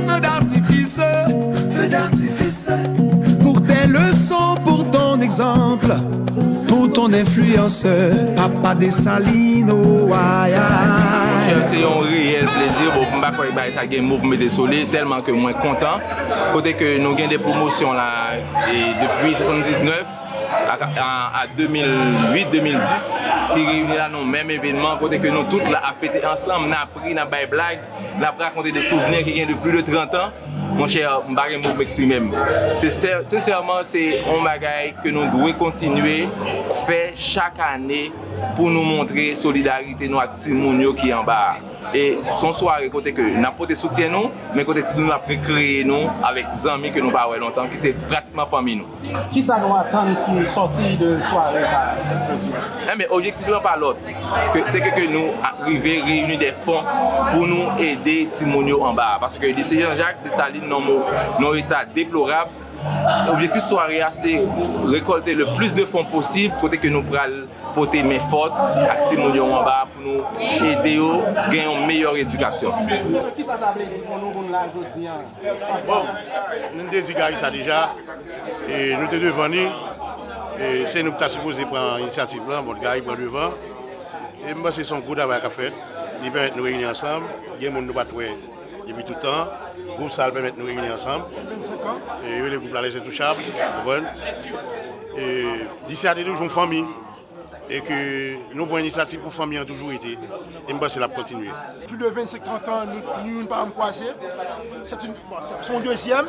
feu d'artifice, feu d'artifice. Pour tes leçons, pour ton exemple, pour ton influence, Papa Dessalines, oh, aïe, aïe. C'est un réel plaisir pour me ça game pour me désoler tellement que moi content. Côté que nous avons des promotions là et depuis 79 à 2008-2010 qui réunit là nos mêmes événements côté que nous tous là a fêté ensemble, n'a pris, n'a bail blague, n'a raconté des souvenirs qui viennent de plus de 30 ans. Mon cher, je ne peux pas m'exprimer. Sincèrement, c'est un bagage que nous devons continuer à faire chaque année pour nous montrer la solidarité nous avec Timounio qui est en bas. Et son soirée, côté que nous avons soutien nous, mais côté que nous avons créé nous avec des amis que nous n'avons pas longtemps, qui c'est pratiquement famille nous. Qui ça doit attendre qui est sorti de soirée ça jeudi? Mais objectivement pas l'autre, c'est que nous arrivons à réunir des fonds pour nous aider Timounio en bas. Parce que lycée Jean-Jacques Dessalines dans un état déplorable. L'objectif soirée c'est récolter le plus de fonds possible côté que nous prenons porter main forte à Timounio en bas pour nous aider à gagner une meilleure éducation. Qui ça veut dire pour nous là aujourd'hui? Bon, nous avons dit ça déjà et nous sommes devant nous. Et c'est nous qui sommes supposés prendre l'initiative là, mon gars il prend devant. Et moi c'est son coup d'avoir fait. Il permet de nous réunir ensemble. Il y a des gens qui nous battent depuis tout le temps. Le groupe ça permet de nous réunir ensemble. 25 ans. Et le groupe là les intouchables. Et d'ici à toujours une famille. Et que nous avons une initiative pour la famille a toujours été. Et moi c'est la continuer. Plus de 25-30 ans, nous ne pas croiser. C'est son deuxième.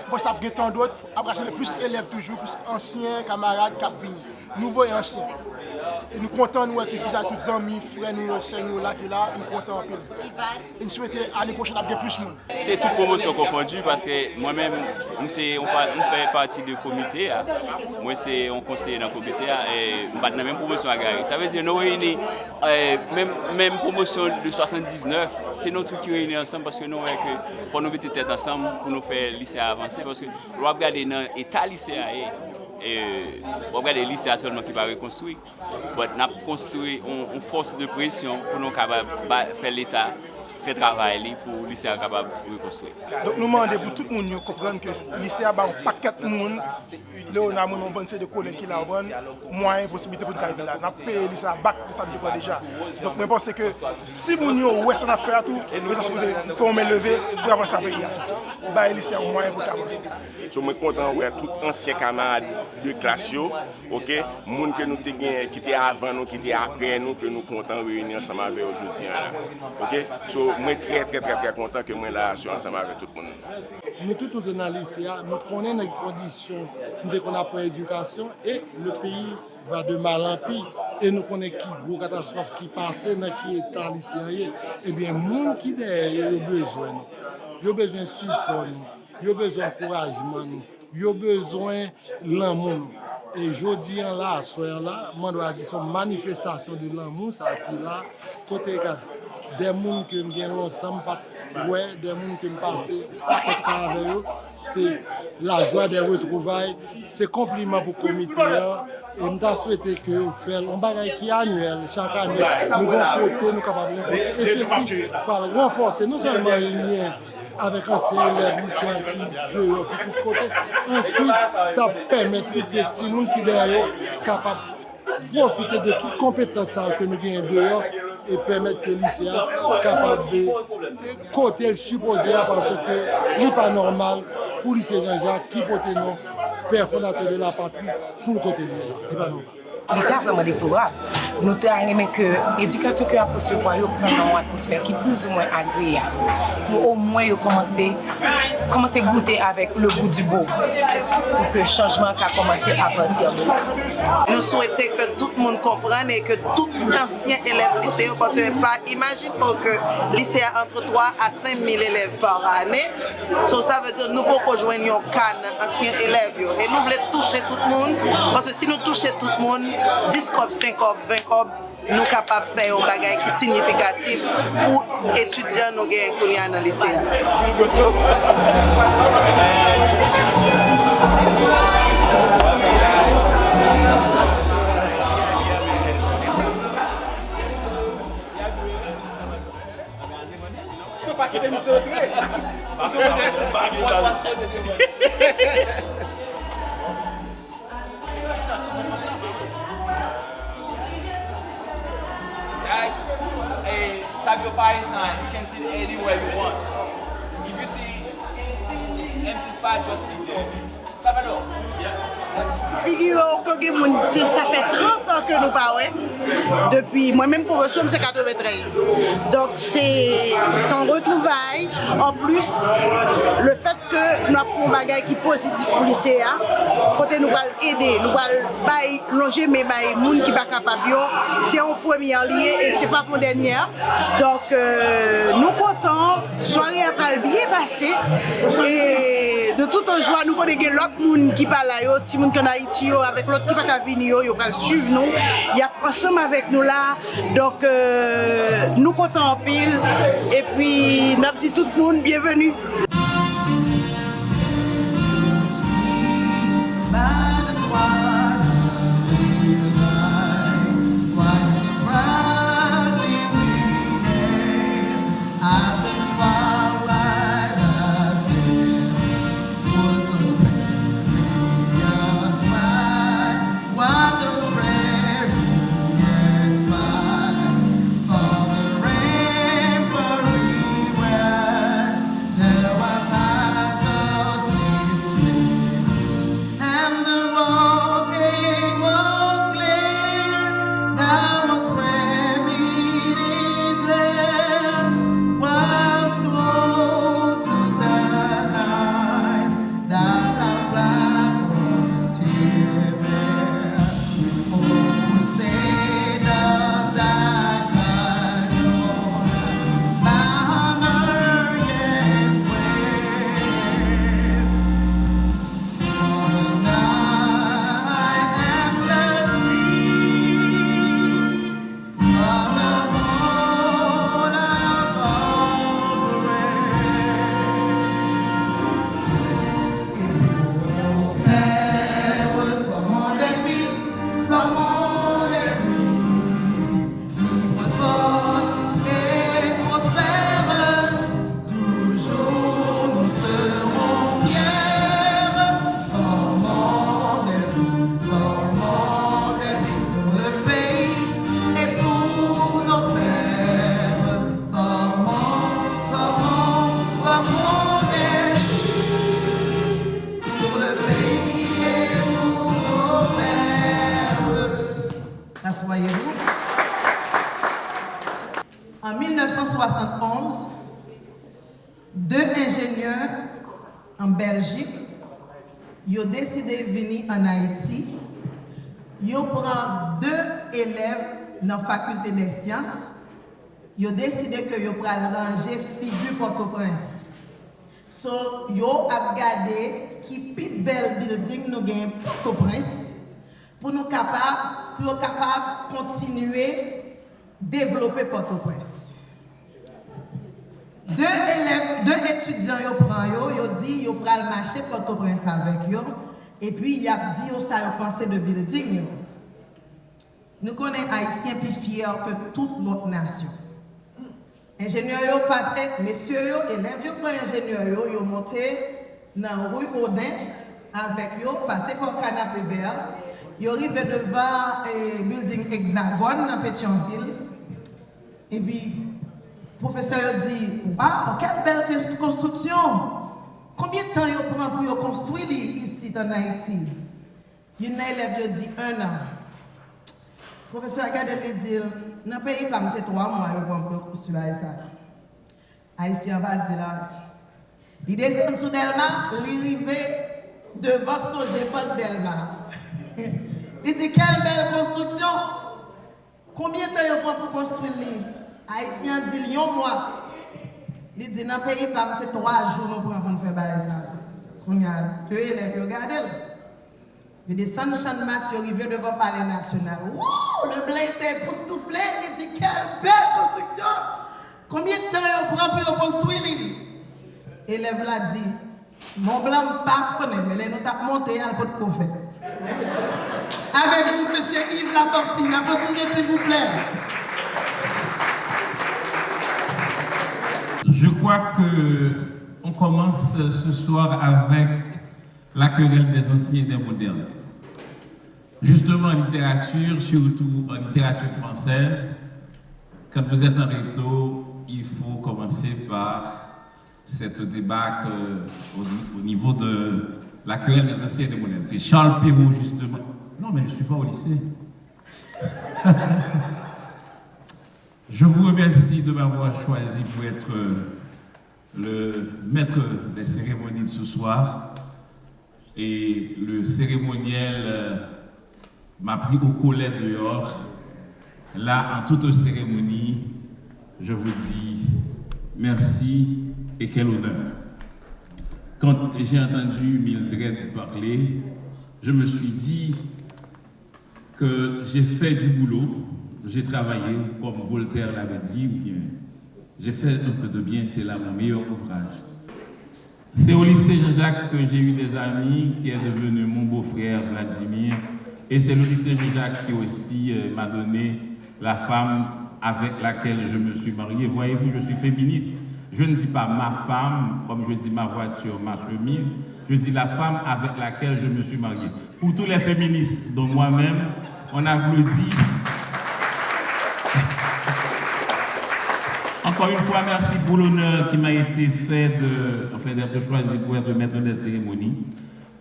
Moi, ça a tant d'autres. Après, plus d'élèves toujours, plus anciens, camarades, qui viennent. Nouveaux et anciens. Et nous comptons nous être visage tous les amis, frères, nous, sœurs, nous là, qui là, nous comptons un peu. Et nous souhaitons l'année prochaine avoir plus de monde. C'est toute promotion confondue parce que moi-même, on fait partie du comité. Moi, c'est un conseiller dans le comité et on la même promotion à Gary. Ça veut dire que nous réunissons même promotion de 79, c'est nous tous qui réunissons ensemble parce que nous faut nous mettre tête ensemble pour nous faire le lycée avancer. Parce que nous regardons dans l'état lycée. On regarde les lycées seulement qui va reconstruire. Mais nous avons construit une force de pression pour nous capables faire l'État, faire travail pour le lycée capable de reconstruire. Donc nous demandons pour tout le monde de comprendre que le lycée a un paquet de monde. Là, on a une bonne série de collègues qui ont moyen possibilité pour nous arriver là. Nous avons payé le lycée à bac de ça déjà. Donc je pense que si nous avons une affaire, nous sommes supposés former lever pour avancer à pays. Le lycée a un moyen pour avancer. Je suis content de tous les anciens camarades de classe, ok, les gens que nous qui étaient avant nous, qui étaient après nous, que nous comptons réunir ensemble avec aujourd'hui. Ok, so, je suis très content que moi là, je suis ensemble avec tout le monde. Nous tous dans le lycée, nous connaissons les conditions de qu'on a pour l'éducation et le pays va de mal en pire. Et nous connaissons qui gros catastrophe qui passe dans qui état lycéen. Eh bien, les gens qui derrière ont besoin. Ils ont besoin de support. Ils ont besoin d'encouragement, ils ont besoin de l'amour. Et je dis là, soir là, je dois dire une manifestation de l'amour, ça qui là, côté des gens qui ont longtemps pas ouais, des gens qui ont passé quelques temps avec eux, c'est la joie des retrouvailles, c'est compliment pour le comité. Et nous avons souhaité que vous fassiez un bagage qui est annuel, chaque année, nous avons côté, nous sommes capables de côté. Et ceci, par renforcer non seulement le lien avec anciens élèves lycéens qui dehors, de tous côtés. Ensuite, ça permet à tous les petits gens qui derrière capables de profiter de toutes les compétences que nous avons dehors et permettre que les lycéens soient capables de côté le supposé parce que ce n'est pas normal pour le lycée Jean-Jacques qui porte non père fondateur de la patrie pour le côté de là. Ce n'est pas normal. Le lycée est vraiment déplorable. Nous avons aimé que l'éducation que nous avons reçue prend une atmosphère qui est plus ou moins agréable. Pour au moins commencer à goûter avec le goût du beau. Pour que le changement a commencé à partir de là. Nous souhaitons que tout le monde comprenne et que tout ancien élève lycée, parce que imagine que le lycée a entre 3 à 5 000 élèves par année. Ça veut dire que nous pouvons joindre un canne anciens élèves. Et nous voulons toucher tout le monde. Parce que si nous touchons tout le monde, 10 copes, 5 copes, 20 copes, nous sommes capables de faire un bagage qui est significatif pour étudiants nous qui sont dans le lycée. Pas quitter monsieur. Guys, tap your fire sign. You can sit anywhere you want. If you see empty spot, just sit there. Salvador. Figure que ça fait 30 ans que nous parlons. Depuis, moi-même pour Ressoum, c'est 93. Donc c'est sans retrouvailles. En plus, le fait que nous avons fait un bagage qui est positif pour l'ICA, côté nous allons aider, nous allons longer mais les gens qui ne sont pas capables, c'est un premier lié et ce n'est pas pour dernière. Donc nous comptons, soirée après bien passé et de toute joie, nous connaissons l'autre monde qui parle là, petit monde qui en Haïti, avec l'autre qui va venir, ils vont suivre nous, il y a ensemble avec nous là, donc nous comptons en pile et puis nous dit tout le monde bienvenue. En 1971, deux ingénieurs en Belgique, ils ont décidé de venir en Haïti. Ils ont pris deux élèves dans la faculté des sciences. Ils ont décidé que ils allaient ranger figure Port-au-Prince. So, ils ont regardé qui plus belle building nous gagnons Port-au-Prince pour nous capables de continuer développer Port-au-Prince. Deux étudiants ils dit ils prennent le marché Port-au-Prince avec eux et puis ils ont dit ça ils pensé de building. Nous connaissons Haïtiens plus fiers que toute l'autre nation. Ingénieurs ont passé, messieurs élèves ils prennent ingénieurs ils ont monté dans rue Audin avec eux, passé par canapé vert. Ils arrivent devant le building Hexagone dans Pétionville. Et puis, le professeur dit, waouh, quelle belle construction! Combien de temps il prend pour construire ici en Haïti? Il y a un élève qui dit 1 an. Le professeur a regardé et dit, dans le pays, c'est 3 mois pour construire ça. Haïtien va dire là. Il descend sous Delma, il arrive devant Sogé Parc Delma. Il dit, quelle belle construction! Combien de temps il prend pour construire l'île? Haïtien dit, 1 mois. Il dit, dans le pays, c'est 3 jours nous prenons pour faire ça. Il y a 2 élèves qui regardent. Il dit, sans champ de masse, il arrive devant le palais national. Wow, le blanc était époustouflé. Il dit, quelle belle construction! Combien de temps il prend pour construire l'île? L'élève l'a dit, mon blanc ne pas connaît, mais là, nous avons monté à l'autre prophète. Avec vous, monsieur Yves Lafortine, applaudissez s'il vous plaît. Je crois qu'on commence ce soir avec la querelle des anciens et des modernes. Justement, en littérature, surtout en littérature française, quand vous êtes en réto, il faut commencer par cette débâcle au niveau de la querelle des anciens et des modernes. C'est Charles Perrault, justement. Non, mais je ne suis pas au lycée. Je vous remercie de m'avoir choisi pour être le maître des cérémonies de ce soir. Et le cérémoniel m'a pris au collet dehors. Là, en toute cérémonie, je vous dis merci et quel honneur. Quand j'ai entendu Mildred parler, je me suis dit que j'ai fait du boulot, j'ai travaillé, comme Voltaire l'avait dit, ou bien j'ai fait un peu de bien, c'est là mon meilleur ouvrage. C'est au lycée Jean-Jacques que j'ai eu des amis qui est devenu mon beau-frère Vladimir, et c'est le lycée Jean-Jacques qui aussi m'a donné la femme avec laquelle je me suis marié. Voyez-vous, je suis féministe. Je ne dis pas ma femme, comme je dis ma voiture, ma chemise, je dis la femme avec laquelle je me suis marié. Pour tous les féministes, dont moi-même, on applaudit. Encore une fois, merci pour l'honneur qui m'a été fait d'être choisi pour être maître des cérémonies.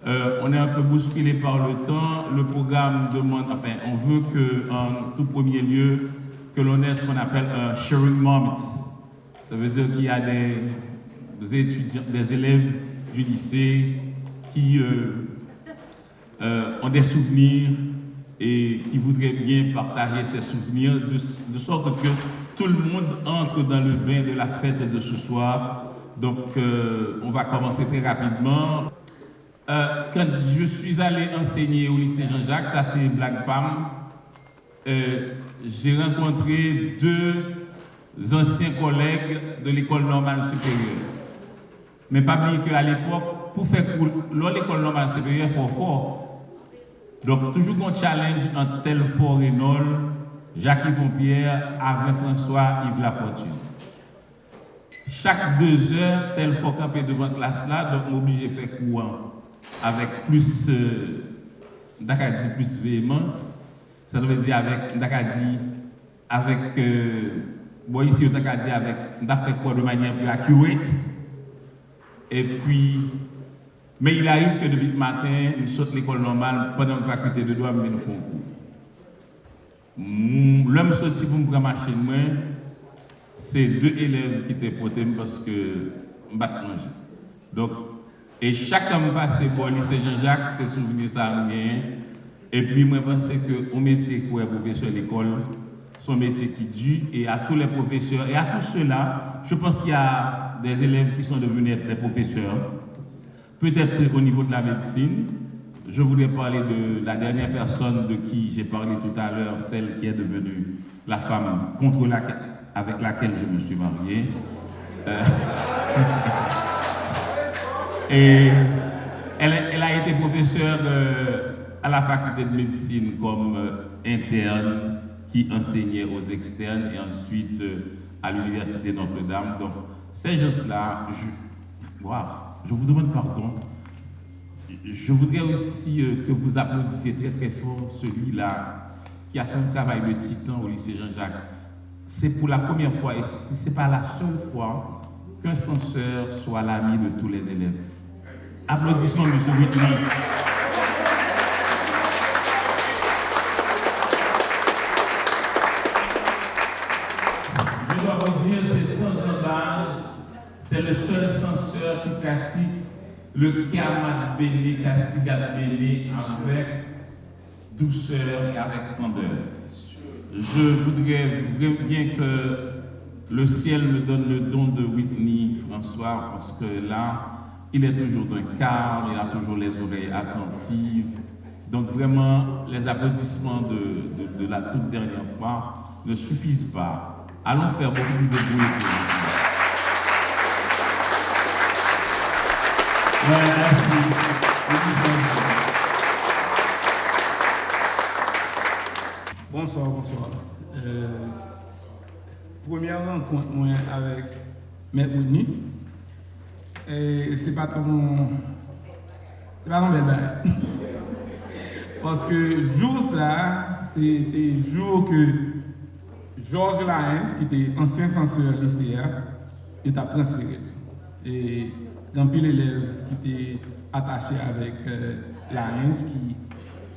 On est un peu bousculé par le temps. Le programme demande, on veut qu'en tout premier lieu, que l'on ait ce qu'on appelle un sharing moments. Ça veut dire qu'il y a des étudiants, des élèves du lycée qui ont des souvenirs et qui voudraient bien partager ces souvenirs de sorte que tout le monde entre dans le bain de la fête de ce soir. Donc, on va commencer très rapidement. Quand je suis allé enseigner au lycée Jean-Jacques, ça c'est Black Pam, j'ai rencontré deux anciens collègues de l'école normale supérieure. Mais pas oublier qu'à l'époque, pour faire cool, l'école normale supérieure, il faut fort. Donc, toujours un challenge entre Telfort et Nol, Jacques-Yvon Pierre, avec François, Yves Lafortune. Chaque 2 heures, Telfort campé devant la classe là, donc on est obligé de faire courant avec plus, plus véhémence. Ça veut dire avec, bon ici, on a fait quoi de manière plus accurate. Et puis, mais il arrive que depuis le matin, je saute l'école normale, pendant une faculté de droit, nous font cours. L'homme sorti pour me prendre ma chaîne, c'est 2 élèves qui étaient portés parce que je ne manger. Donc, et chacun me passe au lycée Jean-Jacques, c'est souvenir ça. Et puis, moi, je pense que mon métier pour être professeur à l'école, son métier qui dure, et à tous les professeurs, et à tous ceux-là, je pense qu'il y a des élèves qui sont devenus des professeurs, peut-être au niveau de la médecine. Je voudrais parler de la dernière personne de qui j'ai parlé tout à l'heure, celle qui est devenue la femme avec laquelle je me suis marié. Et elle a été professeure à la faculté de médecine comme interne qui enseignait aux externes et ensuite à l'université Notre-Dame. Donc ces gens-là, je vous demande pardon. Je voudrais aussi que vous applaudissiez très très fort celui-là qui a fait un travail de titan au lycée Jean-Jacques. C'est pour la première fois, et ce n'est pas la seule fois, qu'un censeur soit l'ami de tous les élèves. Applaudissons M. Whitney. Je dois vous dire, c'est sans embâche, c'est le seul censeur qui pratique le Kiamat Béné, Castigat Béné avec douceur et avec candeur. Je voudrais bien que le ciel me donne le don de Whitney François, parce que là, il est toujours d'un calme, il a toujours les oreilles attentives. Donc vraiment, les applaudissements de la toute dernière fois ne suffisent pas. Allons faire beaucoup plus de bruit pour lui. Merci. Bonsoir. Première rencontre moi avec M. Whitney. c'est pas ton bel bail. Parce que jour ça, c'était jour que Georges Laens, qui était ancien censeur lycéen, il t'a transféré. Et dans pile élèves qui étaient attachés avec Laens, qui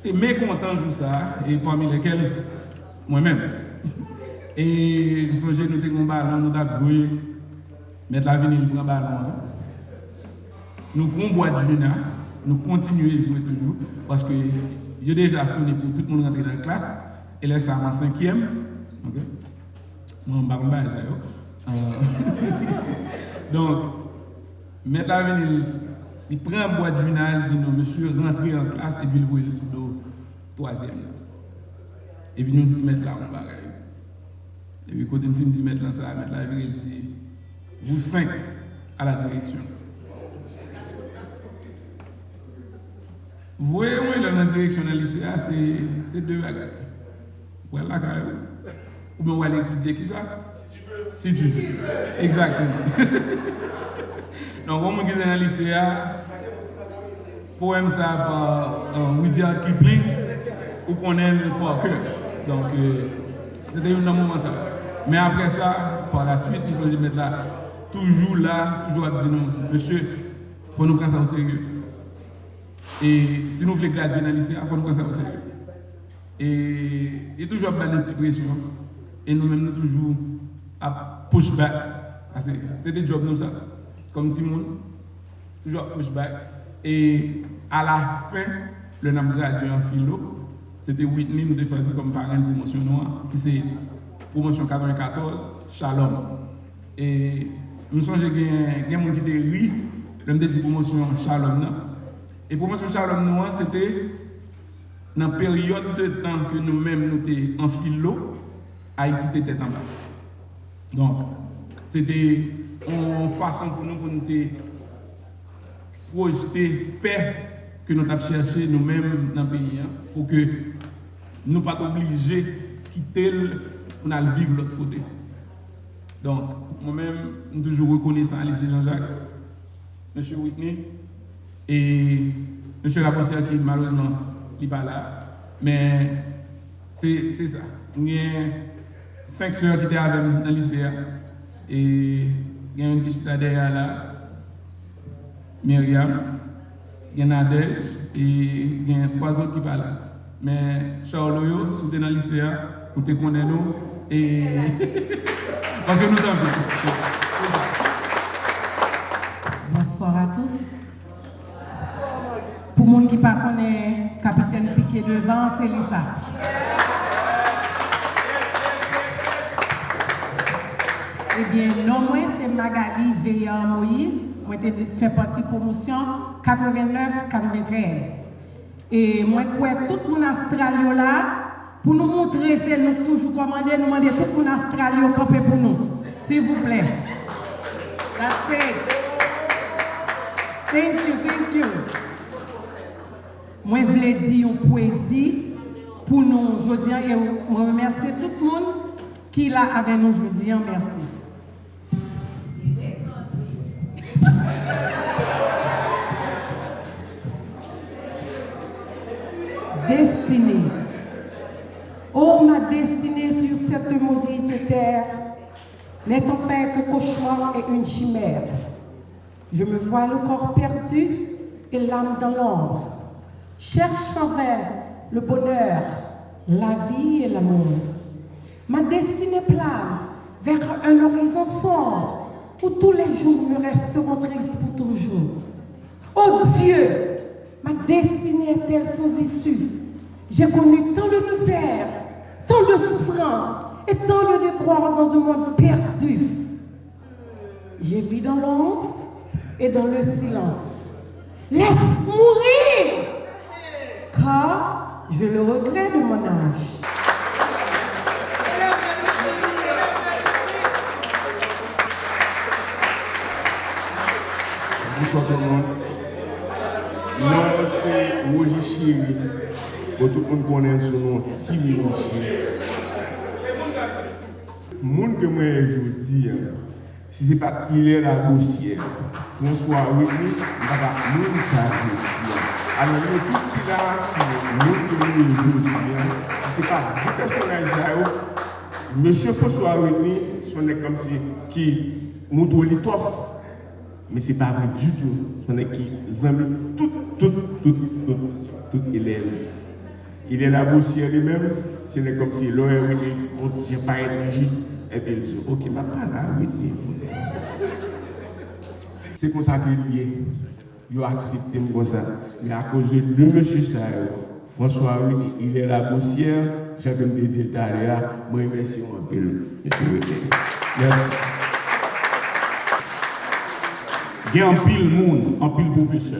étaient mécontents jour ça, et parmi lesquels moi-même. Et nous sommes nous avons un ballon, nous avons joué, mettre la vinyle pour un ballon. Nous prenons bois de juna, nous continuons à jouer toujours, parce que j'ai déjà sonné pour tout le monde rentrer dans la classe, et là, ça en 5e. Okay? Moi, je ne sais pas ça. Donc, mettre la vinyle, il prend un bois de juna, il dit non, monsieur, rentrez en classe, et puis il voit le sous le 3e. Et puis nous dit mettre là, on va. Et puis quand on finit de mettre là, ça va mettre la vinyle, il dit vous 5 à la direction. Vous voyez, moi, la direction dans le lycée, c'est 2 bagages. Voilà, ou bien on va aller étudier qui ça? Si tu veux. Exactement. Donc, on est dans le lycée, poème ça par Rudyard Kipling, ou qu'on aime par cœur. Donc, c'était un moment ça. Mais après ça, par la suite, nous sommes mettre là, toujours à dire non, monsieur, il faut nous prendre ça au sérieux. Et si nous voulons graduer dans le lycée, il faut nous prendre ça au sérieux. Et toujours à une petite pression. Et nous-mêmes, nous toujours à push back. C'est des jobs, nous, ça. Comme tout le monde. Toujours à push back. Et à la fin, le nom gradué en philo, c'était Whitney, nous avons choisi comme parrain de promotion noire, qui c'est promotion 94, Shalom. Et nous sommes qu'il y a des gens qui étaient ri, l'homme dit promotion Shalom. Non? Et promotion Shalom noire, c'était dans la période de temps que nous-mêmes nous étions en philo, Haïti était en bas. Donc, c'était une façon pour nous projeter paix que nous avons cherché nous-mêmes dans le pays, hein, pour que nous ne soyons pas obligés de quitter pour aller vivre de l'autre côté. Donc, moi-même, je suis toujours reconnaissant à lycée Jean-Jacques, M. Whitney, et M. Labossière qui malheureusement n'est pas là. Mais c'est ça. Il y a 5 sœurs qui étaient avec nous dans le lycée. Et il y a une qui est derrière là, Myriam, il y a Nadège, et il y a 3 autres qui parlent là. Mais Charles, si vous êtes dans le lycée, vous te connaissez nous. Et parce que nous t'en voulons. Bonsoir à tous. Pour les gens qui ne connaissent pas Capitaine Piqué devant, c'est Lisa. Eh bien, non, moi, c'est Magali Veillant Moïse. Moi, j'ai fait partie de la promotion 89-93. Et moi, je crois que tout le monde Australien là, pour nous montrer, c'est nous toujours commander, nous demander tout le monde Australien camper pour nous. S'il vous plaît. That's it. Thank you. Moi, je voulais dire une poésie pour nous aujourd'hui et je remercie tout le monde qui est là avec nous aujourd'hui. Merci. Destinée. Oh, ma destinée sur cette maudite terre n'est en fait que cauchemar et une chimère. Je me vois le corps perdu et l'âme dans l'ombre. Cherche en vain le bonheur, la vie et l'amour. Ma destinée plane vers un horizon sombre où tous les jours me resteront tristes pour toujours. Oh Dieu, ma destinée est-elle sans issue? J'ai connu tant de misère, tant de souffrance et tant de déboires dans un monde perdu. J'ai vis dans l'ombre et dans le silence. Laisse mourir, car je le regrette de mon âge. Bonsoir tout le monde. Moi, c'est Roger Chéri. Tout le monde connaît son nom, Tim Roger. Le monde que moi je dis, Si ce n'est pas Hilaire Bossière, François René, nous savons. Alors, nous tout qui là, nous aujourd'hui, si ce n'est pas deux personnages, M. François René, son est comme si qui montre l'étoffe. Mais ce n'est pas vrai du tout. Son est qui aime tout élève. Il est là aussi lui-même, ce n'est comme si l'aurait on ne tient pas étranger. Et puis il dit, ok, je ne vais pas là, c'est comme ça qu'il est. Il a accepté comme ça. Mais à cause de M. Sayo, François René, il est là aussi, j'ai comme dit tout à l'heure, moi je remercie un peu M. René. Merci. Il y a un pile monde, un pile professeur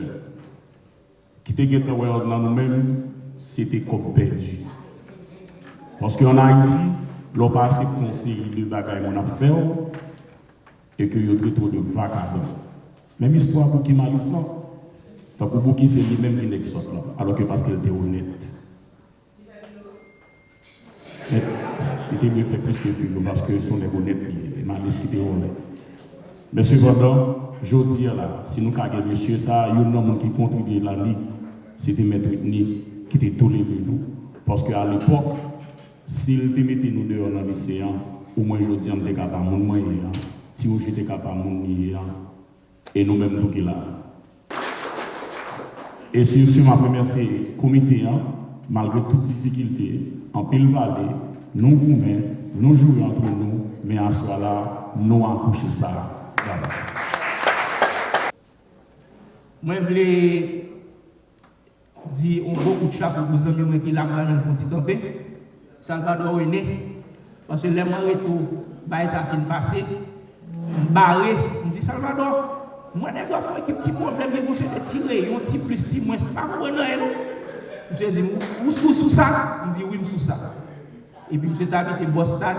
qui te guette dans nous-mêmes, c'était comme perdu. Parce qu'en Haïti, l'on pas assez conseillé de bagaille mon affaire et que y a trop de vagabonds. Même histoire pour qui malice là, tant pour qui c'est lui-même qui l'exorte là, alors que parce qu'elle était honnête. Mais il était mieux fait plus que Philo parce que son est honnête et malice qui était honnête. Mais cependant, je dis là, si nous avons monsieur ça, il y a un homme qui contribue la vie, c'était Maître Ni qui était toléré nous. Parce qu'à l'époque, s'il te mettait nous dehors dans l'océan, au moins je dis, on était capable de nous si on était capable de nous et nous-mêmes tout qui là. Et si je m'appelle ce comité, malgré toutes difficultés, en pile vallée, nous gourmets, nous jouons entre nous, mais en soi là, nous accoucher ça. Moi, je voulais dire beaucoup de choses pour vous amis qui l'ont dans le fond de camper. Salvador René, parce que les retour, ça fin passé, barré, je dis Salvador, moi, je dois faire un petit problème, mais vous êtes tiré, un petit plus, petit moins, c'est pas pour nous. Je dis, vous sous ça? Je dis, oui, je sous ça. Et puis, je suis habité Boston,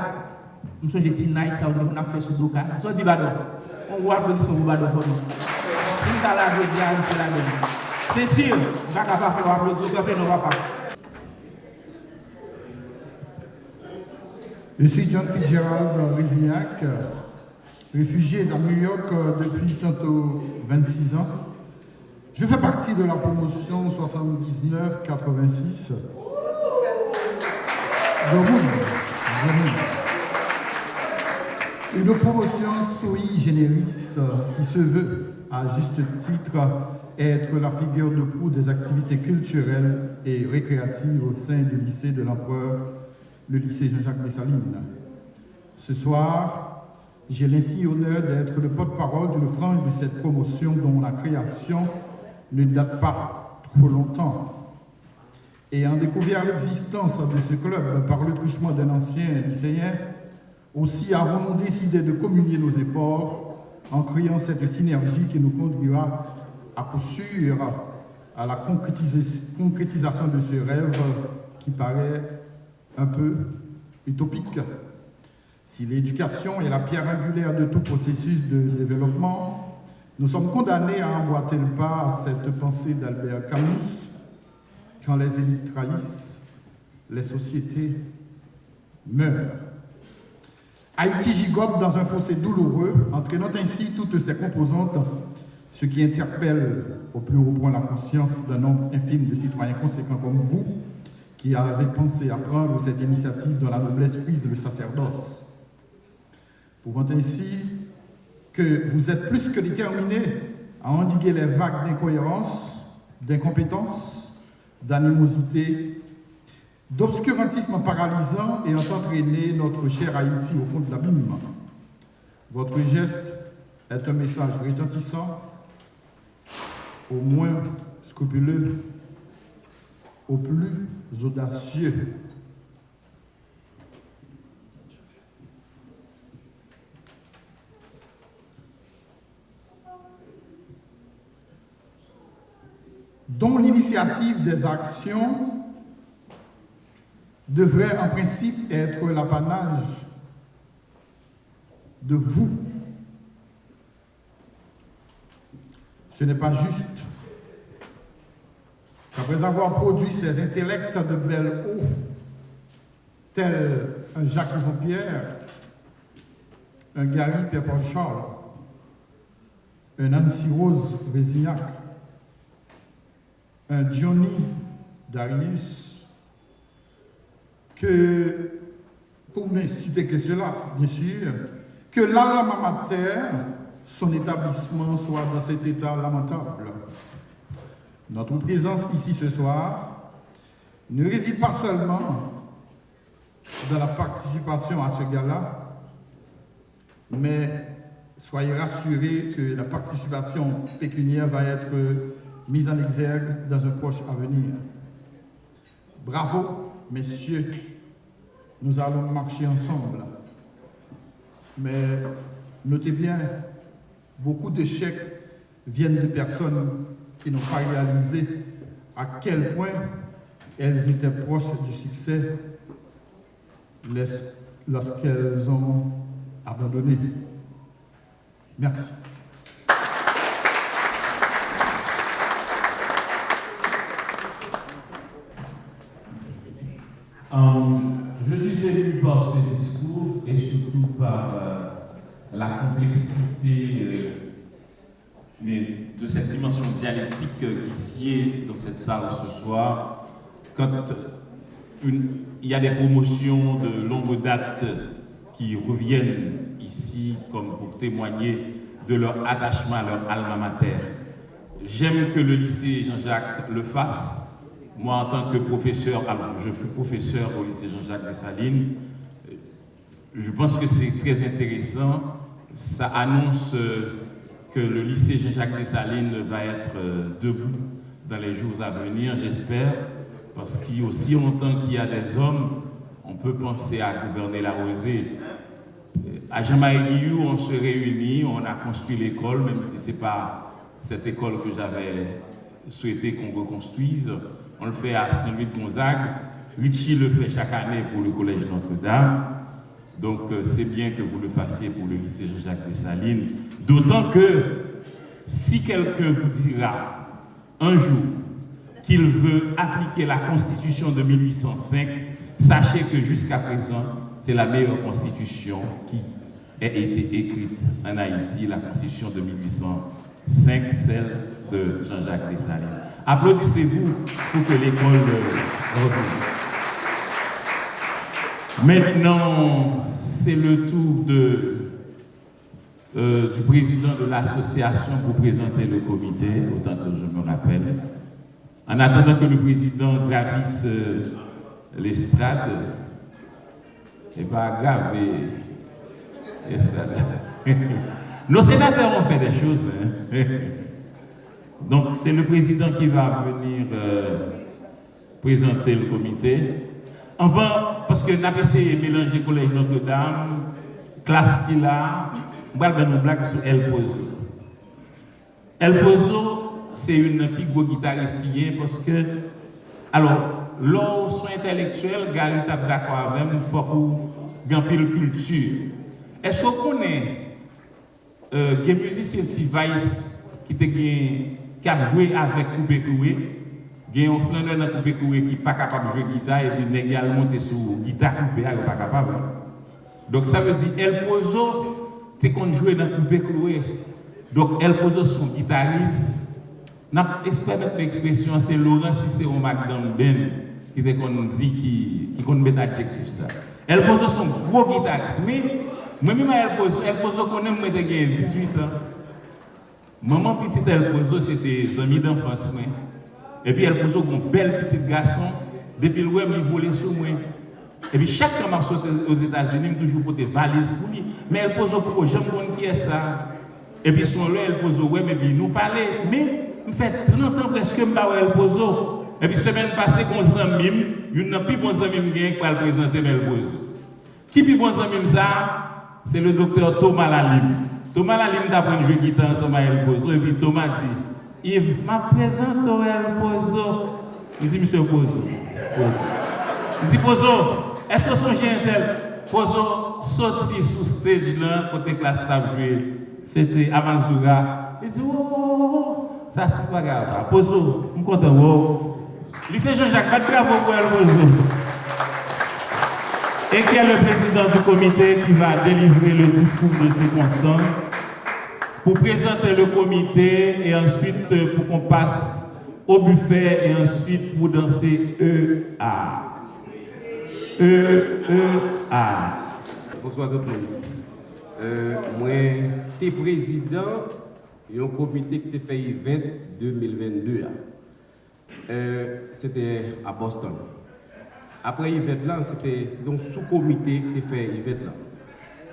je suis dit, night, ça, on a fait sur Doka. Je dis, Bado, on va applaudir pour Bado for nous. Si vous avez applaudi à M. Lagoni, c'est sûr, on va pas faire applaudir, on va pas. Je suis John Fitzgerald Résignac, réfugié à New York depuis tantôt 26 ans. Je fais partie de la promotion 79-86 de Rouen. Une promotion sui generis qui se veut, à juste titre, être la figure de proue des activités culturelles et récréatives au sein du lycée de l'Empereur, le lycée Jean-Jacques Dessalines. Ce soir, j'ai l'ainsi honneur d'être le porte-parole d'une frange de cette promotion dont la création ne date pas trop longtemps. Ayant découvert l'existence de ce club par le truchement d'un ancien lycéen, aussi avons-nous décidé de communier nos efforts en créant cette synergie qui nous conduira à coup sûr à la concrétisation de ce rêve qui paraît un peu utopique. Si l'éducation est la pierre angulaire de tout processus de développement, nous sommes condamnés à emboîter le pas à cette pensée d'Albert Camus: quand les élites trahissent, les sociétés meurent. Haïti gigote dans un fossé douloureux, entraînant ainsi toutes ses composantes, ce qui interpelle au plus haut point la conscience d'un nombre infime de citoyens conséquents comme vous, qui avez pensé à prendre cette initiative dont la noblesse frise le sacerdoce. Prouvant ainsi que vous êtes plus que déterminés à endiguer les vagues d'incohérence, d'incompétence, d'animosité, d'obscurantisme paralysant et ont entraîné notre cher Haïti au fond de l'abîme. Votre geste est un message retentissant, au moins scrupuleux, au plus audacieux. Dont l'initiative des actions devrait en principe être l'apanage de vous. Ce n'est pas juste qu'après avoir produit ces intellects de belle eau, tel un Jacques Yvon Pierre, un Gary Pierre-Paul Charles, un Nancy Rose Résignac, un Johnny Darius, que, pour ne citer que cela, bien sûr, que l'alma mater, son établissement, soit dans cet état lamentable. Notre présence ici ce soir ne réside pas seulement dans la participation à ce gala, mais soyez rassurés que la participation pécuniaire va être mise en exergue dans un proche avenir. Bravo, messieurs, nous allons marcher ensemble. Mais notez bien, beaucoup d'échecs viennent de personnes qui n'ont pas réalisé à quel point elles étaient proches du succès lorsqu'elles ont abandonné. Merci. Je suis ému par ce discours et surtout par la complexité de cette dimension dialectique qui sied dans cette salle ce soir. Quand il y a des promotions de longue date qui reviennent ici comme pour témoigner de leur attachement à leur alma mater. J'aime que le lycée Jean-Jacques le fasse. Moi, en tant que professeur, alors je fus professeur au lycée Jean-Jacques Dessalines, je pense que c'est très intéressant. Ça annonce que le lycée Jean-Jacques Dessalines va être debout dans les jours à venir, j'espère, parce qu'aussi longtemps qu'il y a des hommes, on peut penser à gouverner la rosée. À Jamaïguiou, on se réunit, on a construit l'école, même si ce n'est pas cette école que j'avais souhaité qu'on reconstruise. On le fait à Saint-Louis-de-Gonzague. Richie le fait chaque année pour le collège Notre-Dame. Donc c'est bien que vous le fassiez pour le lycée Jean-Jacques Dessalines. D'autant que si quelqu'un vous dira un jour qu'il veut appliquer la Constitution de 1805, sachez que jusqu'à présent, c'est la meilleure Constitution qui ait été écrite en Haïti, la Constitution de 1805, celle de Jean-Jacques Dessalines. Applaudissez-vous pour que l'école revienne. Maintenant, c'est le tour du président de l'association pour présenter le comité, autant que je me rappelle. En attendant que le président gravisse l'estrade, c'est pas grave. Nos sénateurs ont fait des choses. Hein. Donc, c'est le président qui va venir présenter le comité. Enfin, parce que n'a pas essayé de mélanger Collège Notre-Dame, classe qu'il a, on va faire une blague sur El Pozo. El Pozo, c'est une figure guitariste parce que, alors, l'or son intellectuel, Gary tape d'accord avec moi, il faut qu'on ait une culture. Est-ce qu'on connaît des musiciens Vice qui a joué avec Coupé Coué? Il y a un flaneur dans Coupé Coué qui n'est pas capable de jouer guitare et puis il a monté sur guitare Coupé, il n'est pas capable. Donc ça veut dire El Pozo, tu es joué dans Coupé Coué. Donc El Pozo, son guitariste, n'a exprimé l'expression, c'est Laurent Cicéron McDonald Ben qui dit qui met adjectif ça. El Pozo, son gros guitariste. Mais moi-même, El Pozo connaît, moi, j'ai 18 ans. Maman petite El Pozo, c'était des amis d'enfance. Et puis El Pozo, un bel petit garçon. Depuis le web, il volait sur moi. Et puis chaque fois que je sorti aux États-Unis, je toujours porté valise pour lui. Mais El Pozo, pour que je me qui est ça. Et puis son là, El Pozo, ouais, mais puis nous parler. Mais je fais 30 ans presque que je parle El Pozo. Et puis semaine passée, qu'on s'en mime, il n'y a plus bon ami qui va le présenter El Pozo. Qui est bon ami ça? C'est le docteur Thomas Lalim. Thomas Lalim a appris à jouer guitare ensemble avec El Pozo. Et puis Thomas dit, Yves, ma présente El Pozo. Il dit, monsieur Pozo. Il dit, Pozo, est-ce que son chien est tel? Pozo sorti sous stage là, côté classe table joué. C'était Amazoura. Il dit, oh, ça c'est pas grave. Pozo, je suis content. Oh. Lycée Jean-Jacques, pas de bravo pour El Pozo. et qui est le président du comité qui va délivrer le discours de circonstance pour présenter le comité et ensuite pour qu'on passe au buffet et ensuite pour danser EA. EA. Bonsoir tout le monde. Moi, je suis président d'un comité qui a fait event 2022. C'était à Boston. Après l'event là, c'était un sous-comité qui a fait l'event là.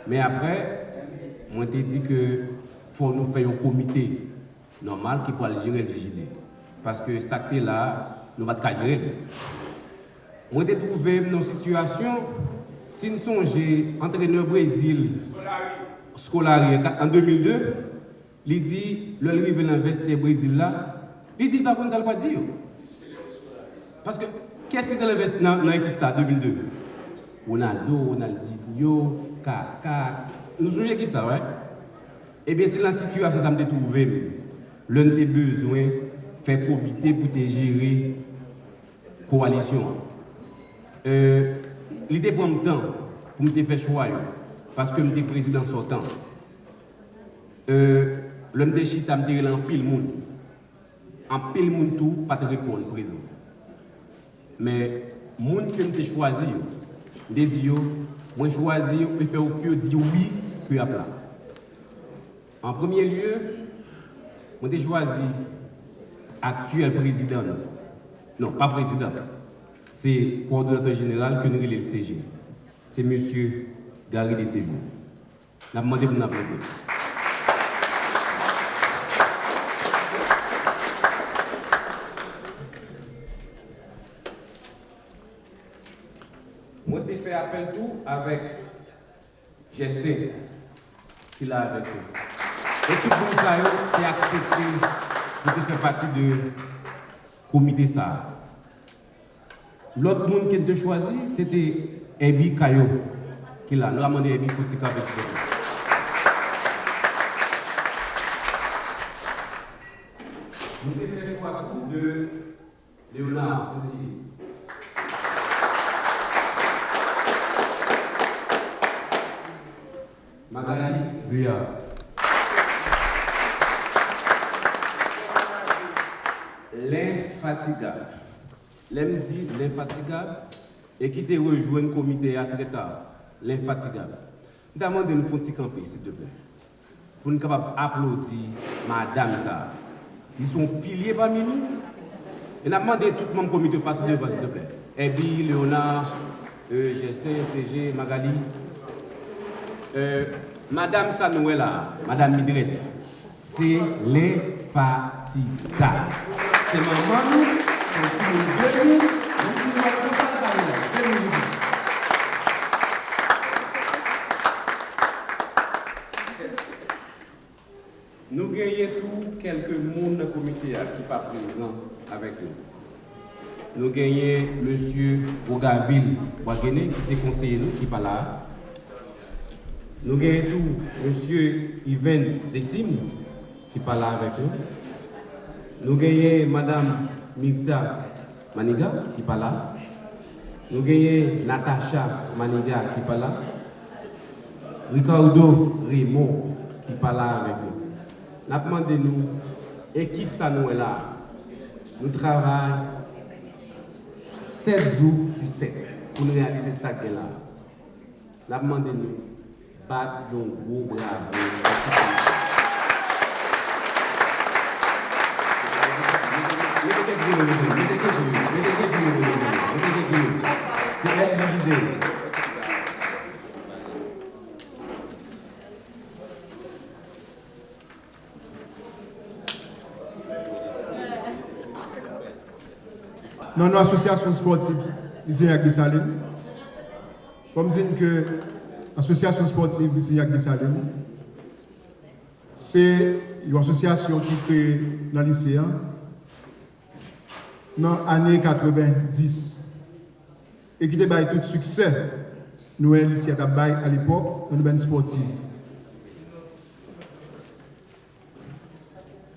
Mais après, moi je dit que faut nous faire un comité normal qui peut gérer le JD. Parce que ça qui est là, nous ne pouvons pas gérer. Moi j'ai trouvé une situation, si nous sommes entraîneur Brésil, Scolari en 2002, il dit, le arrivé dans le Brésil là, il dit pas qu'on ne va pas dire. Parce que, qu'est-ce qui est investi dans l'équipe ça, 2002? Ronaldo, Ronaldinho, Kaka. Nous jouons l'équipe ça, ouais? Eh bien, c'est la situation ça me trouvé. L'un des besoins, faire comité pour te gérer coalition. Il était pour le temps pour me faire choix, parce que je suis président sortant. L'homme de chita me dit en pile monde. En pile monde tout, pas te répondre présent. Mais les gens qui ont choisi, je dis, moi choisi, je fais au plus dire oui que à plat. En premier lieu, je choisi actuel président. Non, pas président. C'est coordonnateur général que nous avons le CG. C'est M. Gary de Séjour. Je vais demander pour nous applaudir. Moi, j'ai fait appel tout avec Jessé, qui est là avec eux. Et tout le monde a accepté de faire partie du comité ça. L'autre monde qui a choisi, c'était Ebi Kayo, qui est là. Nous avons demandé Ebi Foutika. Nous avons fait le choix de Léonard, ceci. Magali Vuillard. L'infatigable. L'aime dit l'infatigable et qui te rejoint le comité à très tard. L'infatigable. Nous demandons de nous faire un petit camper, s'il te plaît. Pour nous capables d'applaudir Madame ça. Ils sont piliers parmi nous. Et nous demandons tout le monde comité de passer devant, s'il te plaît. Ebi, Léonard, GC, CG, Magali. Madame Sanouela, Madame Midret, c'est l'infatigable. C'est maman, c'est une deux. Nous gagnons tout quelques monde dans le comité qui n'est pas présent avec nous. Nous gagnons M. Ogaville Ouagene qui s'est conseiller nous, qui n'est pas là. Nous gagnons tout M. Yvens Dessim qui n'est pas là avec nous. Nous gagnons Mme Migda Maniga qui n'est pas là. Nous gagnons Natacha Maniga qui n'est pas là. Ricardo Raymond qui n'est pas là avec nous. Nous avons demandé nous, équipe ça nous est là. Nous travaillons 7 jours sur 7 pour nous réaliser ça qui est là. Nous avons demandé nous, battre nos gros bras. C'est LGJD. Dans nos associations sportives, l'Isignac de Saline, comme dire que l'association sportive l'Isignac de Saline, c'est une association qui crée dans le lycée dans les années 90 et qui a eu tout succès. Nous, lycée à l'époque, dans le domaine sportif.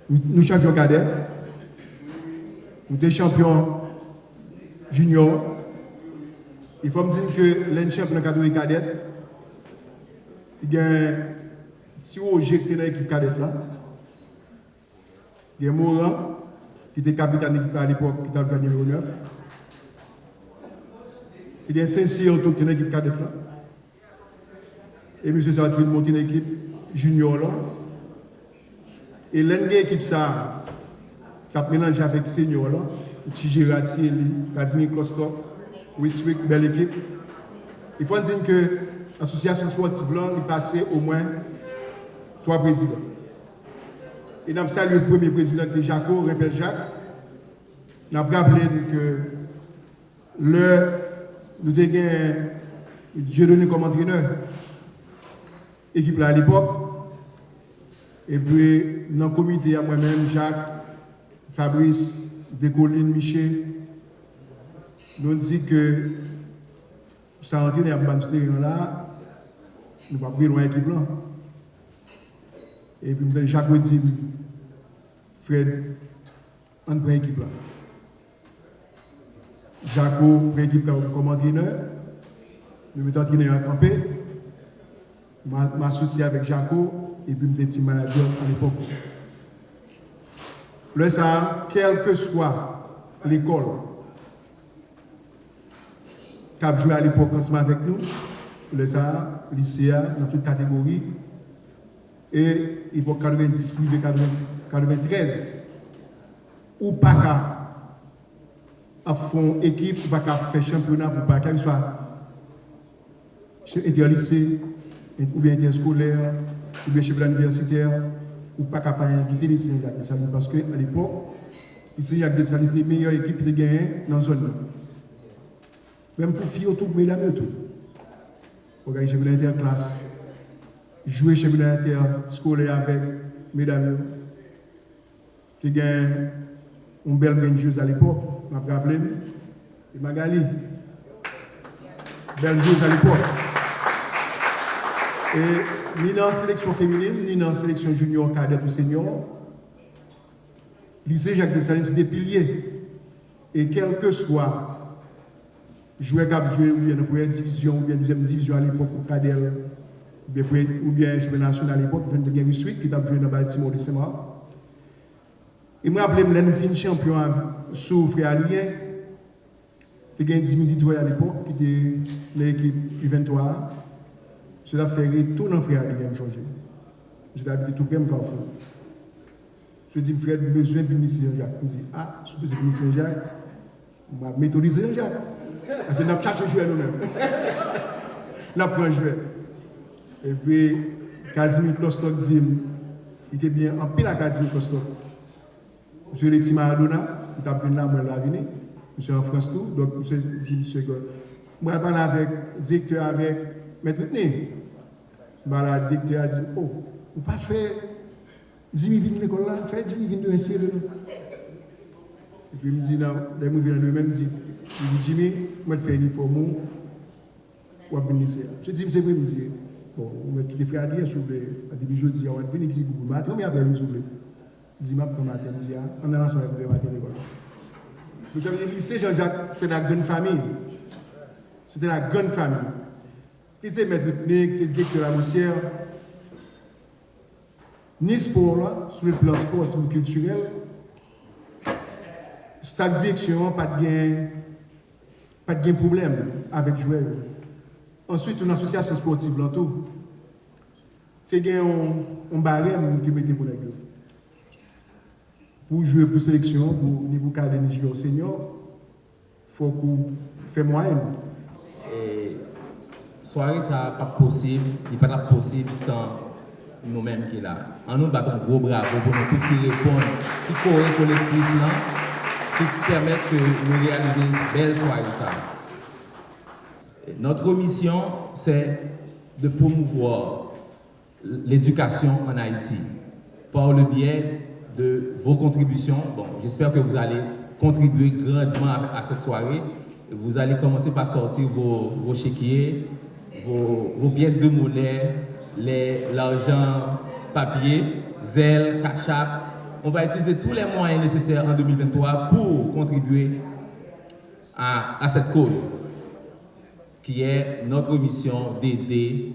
Nous champions cadets, nous sommes champions junior, Il faut me dire que l'enchep dans la catégorie cadette, il y a un petit Roger qui est dans l'équipe cadette là. Il y a Moran, qui était capitaine d'équipe à l'époque, qui était numéro 9. Il y a Saint-Cyr qui est dans l'équipe cadette là. Et M. Sartre monte une équipe junior là. Et l'équipe ça, qui a mélangé avec senior là, petit Gérati, Vladimir Kostok, Wiswick, belle équipe. Il faut dire que l'association sportive là, il passait au moins 3 présidents. Et nous avons salué le premier président de Jaco, Rebel Jacques. Nous avons rappelé que nous avons Dieudonné comme entraîneur, équipe là à l'époque. Et puis, dans le comité, il y a moi-même, Jacques, Fabrice, Décoline, Michel. Nous disons que ça rentre dans le là, nous ne pouvons pas prendre l'équipe là. Et puis, nous avons Jacques dit, Fred, on prend l'équipe là. Jacques prend l'équipe là comme entraîneur. Nous mettons entraîneur à camper. Je m'associe avec Jacques. Et puis, je suis manager à l'époque. Là, ça, quelle que soit l'école qui a joué à l'époque ensemble avec nous, là, ça, lycéen, dans toute catégorie, et l'époque 90, 93, ou pas qu'à fond équipe, ou pas qu'à faire championnat, ou pas qu'à soit interlycée, ou bien interscolaire, ou bien chef universitaire, ou pas capable d'inviter les Sénégalais. Parce qu'à l'époque, les Sénégalais sont les meilleures équipes de gagner dans la zone. Même pour filles, tout, mesdames, tout. Regardez chef interclasse, jouer chef interscolaire avec mesdames. Tu gagnes une belle joueuse à l'époque, je me rappelle, et Magali. Belle joueuse à l'époque. Et ni dans la sélection féminine, ni dans la sélection junior, cadette ou senior, lycée Jacques Dessalines, c'est des piliers. Et quel que soit joueur qui a joué ou bien dans la première division, ou bien deuxième division à l'époque, ou cadelle, ou bien championnat national à l'époque, je viens de gagner Wiswick, qui a joué dans Baltimore de Saint-Marc. Et moi, je me rappelle, champion sous Frère Alien, qui a gagné 10 000 à l'époque, qui était l'équipe U23. Cela fait tout dans Frère Alien changer. Je l'ai habité tout près de Carrefour. Je dis, Frère, j'ai besoin de venir Saint-Jacques. Il me dit, ah, si vous venir Saint-Jacques, on va méthodiser Saint-Jacques. Parce que nous avons cherché à jouer nous-mêmes. Nous avons pris un joueur. Et puis, Casimir Klostok dit, il était bien en pile à Casimir Klostok. Monsieur Leti Maradona, il a venu là, moi, il a venu. Monsieur en France tout. Donc, monsieur dit, monsieur, moi, je parle avec le directeur, avec Maître Né. Le directeur a dit, oh, vous pas fait 10 000 vignes de l'école là, faites 10 000 vignes de SCE. Et puis il me dit, non, les mots viennent de même, il dit, Jimmy, moi je fais un uniforme, ou à venir ici. Je dis, c'est vrai, il me dit, bon, on va quitter frère Adrien, s'il vous plaît. Il dit, je dis, on va venir ici, Google Math, mais après, s'il vous plaît. Il dit, ma première matin, il me dit, on est ensemble avec le matin l'école. Vous savez, le lycée Jean-Jacques, c'est la grande famille. C'était la grande famille. Qui c'est Maître Nick, qui c'est directeur de la Roussière. Ni sport, là, sur le plan sportif ou culturel, cette direction, pas de problème avec les joueurs. Ensuite, une association sportive, là, tout. C'est un barème qui mettait pour les gars. Pour jouer pour sélection, pour niveau cadre de joueur senior, il faut qu'on fasse moyen. Soirée, ça n'est pas possible, il n'est pas possible sans nous-mêmes qui sont là. En nous battons gros bravo pour nous tous qui répondent, qui courent collectivement, qui permettent que nous réalisions une belle soirée. Notre mission, c'est de promouvoir l'éducation en Haïti par le biais de vos contributions. Bon, j'espère que vous allez contribuer grandement à cette soirée. Vous allez commencer par sortir vos chéquiers, vos pièces de monnaie, l'argent papier, zèle, cachap. On va utiliser tous les moyens nécessaires en 2023 pour contribuer à cette cause. qui est notre mission d'aider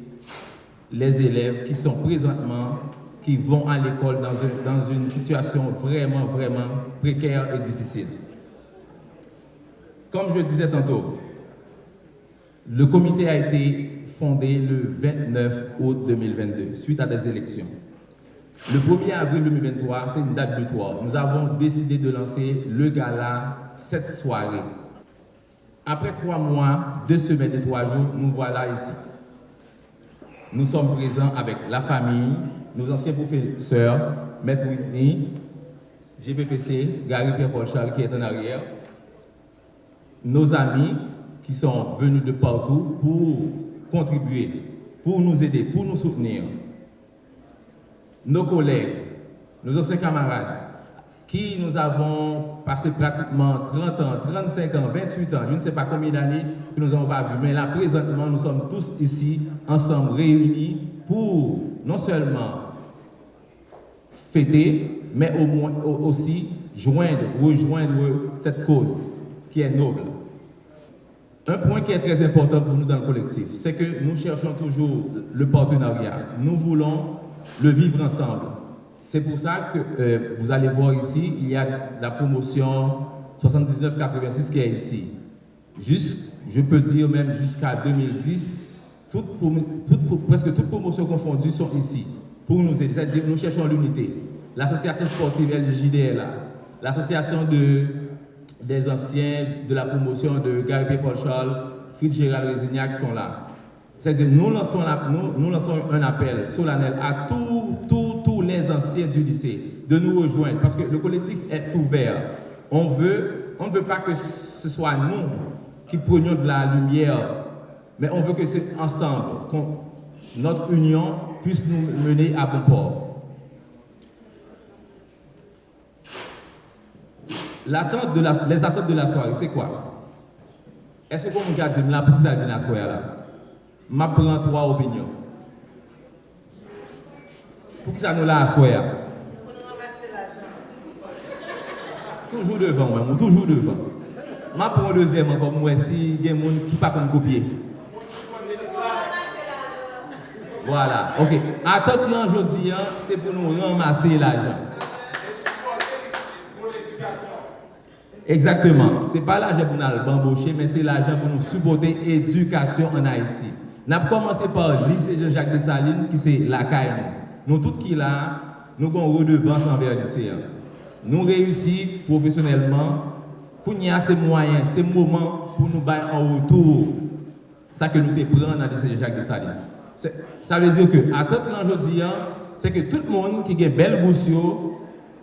les élèves qui sont présentement, qui vont à l'école dans une situation vraiment, vraiment précaire et difficile. Comme je disais tantôt, le comité a été fondé le 29 août 2022, suite à des élections. Le 1er avril 2023, c'est une date butoir. Nous avons décidé de lancer le gala cette soirée. Après 3 mois, 2 semaines et 3 jours, nous voilà ici. Nous sommes présents avec la famille, nos anciens professeurs, Maître Whitney, GPPC, Gary Pierre-Paul Charles qui est en arrière, nos amis qui sont venus de partout pour contribuer, pour nous aider, pour nous soutenir. Nos collègues, nos anciens camarades, qui nous avons passé pratiquement 30 ans, 35 ans, 28 ans, je ne sais pas combien d'années que nous n'avons pas vu, mais là, présentement, nous sommes tous ici, ensemble, réunis, pour non seulement fêter, mais au moins aussi rejoindre cette cause qui est noble. Un point qui est très important pour nous dans le collectif, c'est que nous cherchons toujours le partenariat. Nous voulons le vivre ensemble. C'est pour ça que vous allez voir ici, il y a la promotion 7986 qui est ici. Je peux dire même jusqu'à 2010, presque toutes promotions confondues sont ici pour nous aider. C'est-à-dire nous cherchons l'unité. L'association sportive LJD est là. L'association des anciens de la promotion de Gary Pierre-Paul Charles, Fitzgerald Résignac sont là. C'est-à-dire nous lançons un appel solennel à tous les anciens du lycée de nous rejoindre parce que le collectif est ouvert. On ne veut pas que ce soit nous qui prenions de la lumière, mais on veut que c'est ensemble, notre union puisse nous mener à bon port. Les attentes de la soirée, c'est quoi? Est-ce que vous me dites la pour ça de la soirée là? Je prends 3 opinions. Pour qui ça nous l'a à soirée? Toujours devant, moi, toujours devant. Je prends un deuxième encore, moi, si il y a des gens qui ne peuvent pas copier. Voilà, ok. Attente là aujourd'hui, c'est pour nous ramasser l'argent. Exactement. Ce n'est pas l'argent pour nous bambocher, mais c'est l'argent pour nous supporter l'éducation en Haïti. Nous avons commencé par le lycée Jean-Jacques Dessalines, qui c'est la CAI. Nous tous qui là, nous avons redevance envers le lycée. Nous réussissons professionnellement. Pour nous ces moyens, ces moments pour nous bailler en retour. Ça que nous te prenons dans le lycée Jean-Jacques Dessalines. Ça veut dire que, à tout l'enjeu, c'est que tout le monde qui a une belle bouche,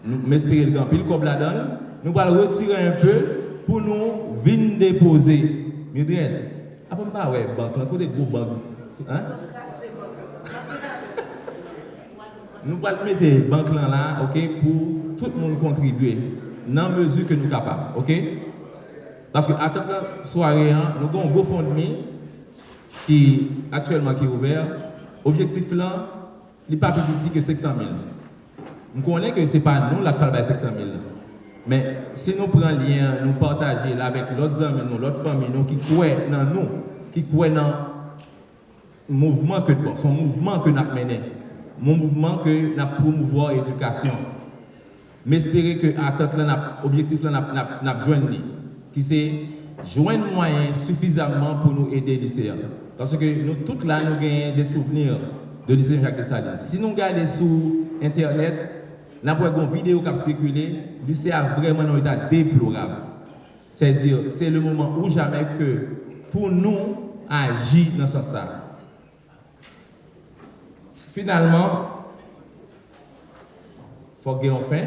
nous m'espérons le grand pile comme la donne, nous allons retirer un peu pour nous venir déposer. Mildred, après pas ouais, banque, là, côté gros banque. Hein? Nous allons mettre les banques là, ok, pour tout le monde contribuer dans la mesure que nous sommes capables, ok? Parce que à toute la soirée, nous avons un GoFundMe qui actuellement qui est ouvert. Objectif là, il n'est pas plus petit que 500 000. Nous connaissons que ce n'est pas nous qui parlons de 500 000. Mais si nous prenons lien, nous partageons avec l'autre amis, l'autre famille, qui croient dans nous, qui croient dans le mouvement que nous son mouvement que nous avons mené, mon mouvement que nous avons promouvoir l'éducation. Mais espérer que à tout l'objectif là nous joindre qui c'est joindre moyens suffisamment pour nous aider les lycéens. Parce que nous tous là nous gagnons des souvenirs de lycée Jacques Dessalines. Si nous regardons sur internet, nous avons une vidéo qui a circulé, le lycée a vraiment un état déplorable. C'est-à-dire, c'est le moment où jamais que pour nous agir dans ce sens-là. Finalement, il faut que enfin,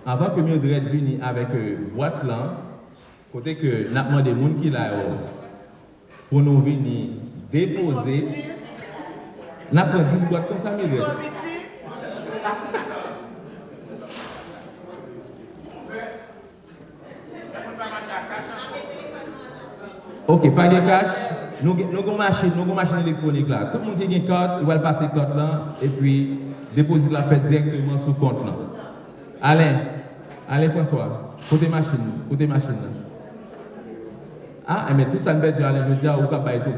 avant que Mildred vienne avec boîte là, côté que nous avons demandé des gens qui là pour nous venir déposer, nous avons 10 boîtes comme ça, Mildred. Ok, pas de cash. Nous avons une machine électronique là. Tout le monde qui a une carte, il va passer la carte là et puis déposer la fête directement sur le compte là. Alain François, côté machine là. Ah, mais tout ça, je dis à vous, tout.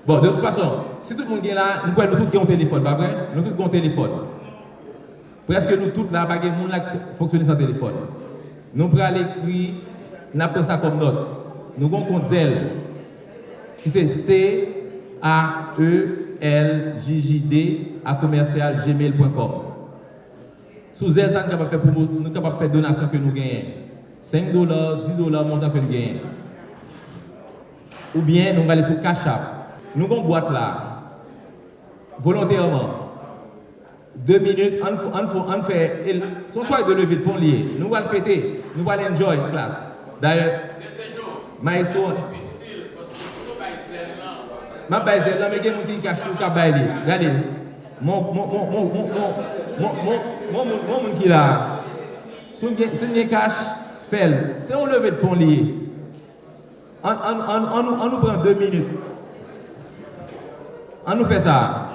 Bon, de toute façon, si tout le monde est là, nous tous avons un téléphone, pas vrai? Nous tous avons un téléphone. Presque nous tous là, pas de monde qui fonctionne sans téléphone. Nous prenons l'écrit, nous prenons ça comme note. Nous avons un compte Zelle, qui c'est CAELJJD@gmail.com. Sous Zelle, nous sommes capables de faire donation que nous gagnons. $5, $10, montant que nous gagnons. Ou bien nous allons aller sur Cash App. Nous avons une boîte là, volontairement. 2 minutes, on fait. Son soir de lever de fond lié. Nous allons fêter, nous allons enjoy la classe. D'ailleurs, maestro. Je vais vous dire, mais il y a des gens qui cachent tout le temps. Regardez, mon qui là, si on cache, fait. Si on levait de fond lié, on nous prend 2 minutes. On nous fait ça.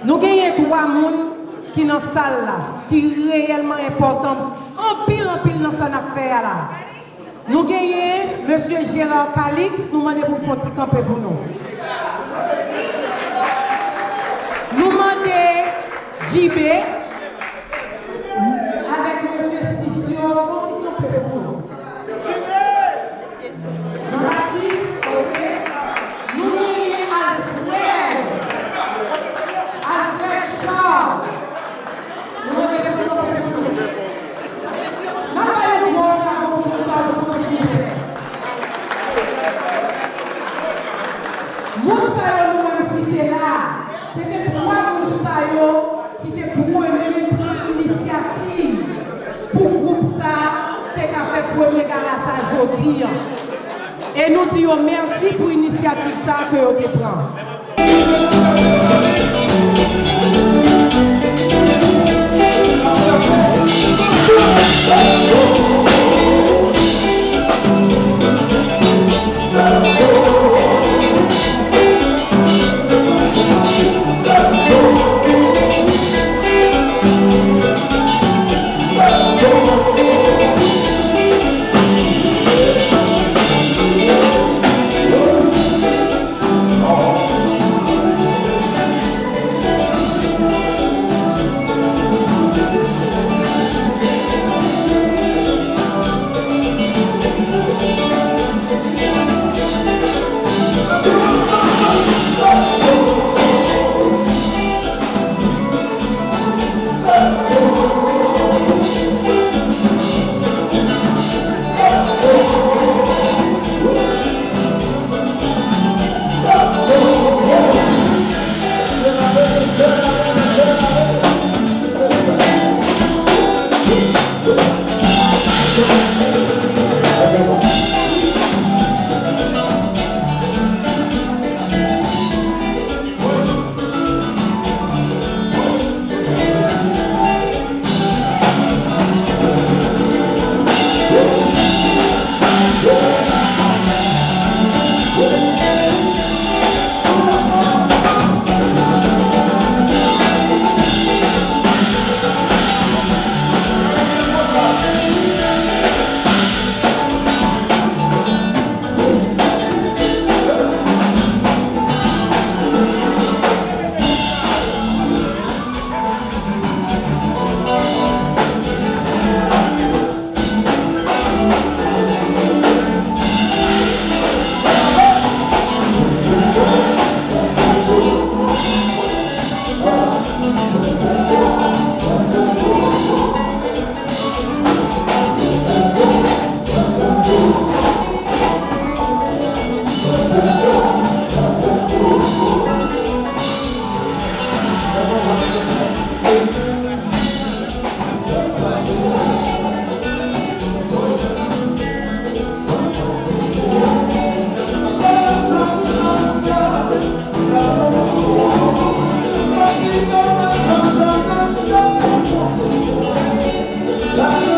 Nous gagnons 3 personnes qui sont dans la salle là, qui sont réellement importantes. En pile dans cette affaire là. Nous gagnons M. Gérard Calix, nous demandons pour faire un petit camper pour nous. Nous demandons JB avec M. Sissio, un petit camper pour nous. Jean-Baptiste, ok. Nous gagnons Alfred Charles. Nous demandons pour nous. N'a pas le droit d'avoir pour ça aujourd'hui. Mounsayo nous avons cité là, c'était 3 Mounsayo qui étaient pour prendre l'initiative pour le groupe ça, qui a fait premier gala ça aujourd'hui. Et nous disons merci pour l'initiative ça que vous avez pris. La